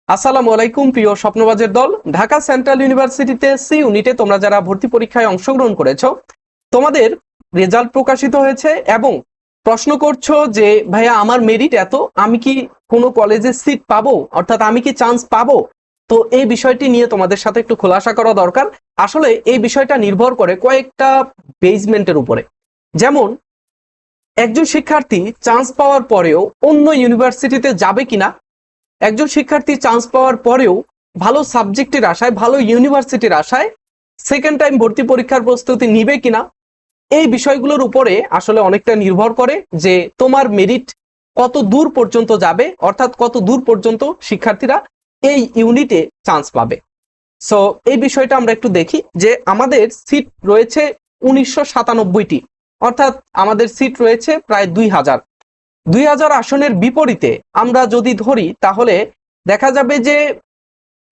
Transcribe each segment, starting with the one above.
আসসালামু আলাইকুম প্রিয় স্বপ্নবাজের দল। ঢাকা সেন্ট্রাল ইউনিভার্সিটিতে সি ইউনিটে তোমরা যারা ভর্তি পরীক্ষায় অংশগ্রহণ করেছো, তোমাদের রেজাল্ট প্রকাশিত হয়েছে এবং প্রশ্ন করছো যে ভাইয়া আমার মেরিট এত, আমি কি কোনো কলেজে সিট পাবো, অর্থাৎ আমি কি চান্স পাবো? তো এই বিষয়টি নিয়ে তোমাদের সাথে একটু খোলাসা করা দরকার। আসলে এই বিষয়টা নির্ভর করে কয়েকটা বেসমেন্টের উপরে। যেমন একজন শিক্ষার্থী চান্স পাওয়ার পরেও অন্য ইউনিভার্সিটিতে যাবে কিনা, একজন শিক্ষার্থী চান্স পাওয়ার পরেও ভালো সাবজেক্টের আশায়, ভালো ইউনিভার্সিটির আশায় সেকেন্ড টাইম ভর্তি পরীক্ষার প্রস্তুতি নিবে কিনা, এই বিষয়গুলোর উপরে আসলে অনেকটা নির্ভর করে যে তোমার মেরিট কত দূর পর্যন্ত যাবে, অর্থাৎ কত দূর পর্যন্ত শিক্ষার্থীরা এই ইউনিটে চান্স পাবে। সো এই বিষয়টা আমরা একটু দেখি যে আমাদের সিট রয়েছে 1997টি, অর্থাৎ আমাদের সিট রয়েছে প্রায় 2000 আসনের বিপরীতে আমরা যদি ধরি তাহলে দেখা যাবে যে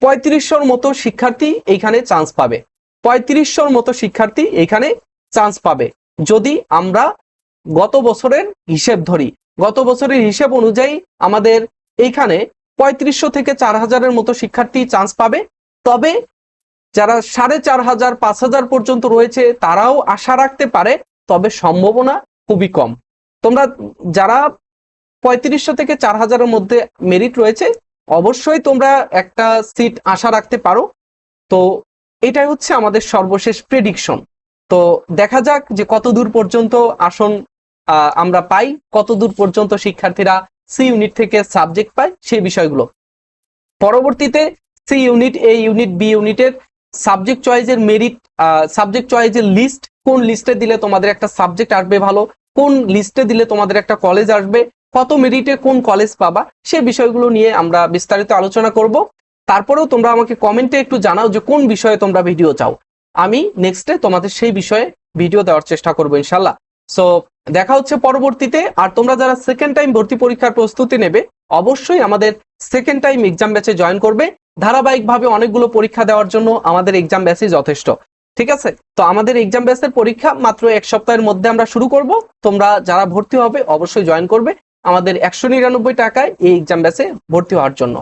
3500 মতো শিক্ষার্থী এইখানে চান্স পাবে। 3500 মতো শিক্ষার্থী এইখানে চান্স পাবে যদি আমরা গত বছরের হিসেব ধরি। গত বছরের হিসেব অনুযায়ী আমাদের এইখানে 3500 থেকে 4000-এর মতো শিক্ষার্থী চান্স পাবে। তবে যারা 4500, 5000 পর্যন্ত রয়েছে তারাও আশা রাখতে পারে, তবে সম্ভাবনা খুবই কম। তোমরা যারা 3500 থেকে 4000-এর মধ্যে মেরিট রয়েছে অবশ্যই তোমরা একটা সিট আশা রাখতে পারো। তো এটাই হচ্ছে আমাদের সর্বশেষ প্রেডিকশন। তো দেখা যাক যে কত দূর পর্যন্ত আসন আমরা পাই, কত দূর পর্যন্ত শিক্ষার্থীরা সি ইউনিট থেকে সাবজেক্ট পায়, সেই বিষয়গুলো পরবর্তীতে সি ইউনিট, এ ইউনিট, বি ইউনিটের সাবজেক্ট চয়েসের মেরিট, সাবজেক্ট চয়েসের লিস্ট, কোন লিস্টে দিলে তোমাদের একটা সাবজেক্ট আসবে ভালো, কোন লিস্টে দিলে তোমাদের একটা কলেজ আসবে, কত মেরিটে কোন কলেজ পাবা, সে বিষয়গুলো নিয়ে আমরা বিস্তারিত আলোচনা করব। তারপরেও তোমরা আমাকে কমেন্টে একটু জানাও যে কোন বিষয়ে তোমরা ভিডিও চাও, আমি নেক্সটে তোমাদের সেই বিষয়ে ভিডিও দেওয়ার চেষ্টা করবো ইনশাল্লাহ। সো দেখা হচ্ছে পরবর্তীতে। আর তোমরা যারা সেকেন্ড টাইম ভর্তি পরীক্ষার প্রস্তুতি নেবে অবশ্যই আমাদের সেকেন্ড টাইম এক্সাম ব্যাচে জয়েন করবে। ধারাবাহিকভাবে অনেকগুলো পরীক্ষা দেওয়ার জন্য আমাদের এক্সাম ব্যাচই যথেষ্ট। ঠিক আছে, তো আমাদের এক্সাম ব্যাচের পরীক্ষা মাত্র 1 সপ্তাহের মধ্যে আমরা শুরু করব। তোমরা যারা ভর্তি হবে অবশ্যই জয়েন করবে আমাদের 199 টাকায় এই এক্সাম ব্যাচে ভর্তি হওয়ার জন্য।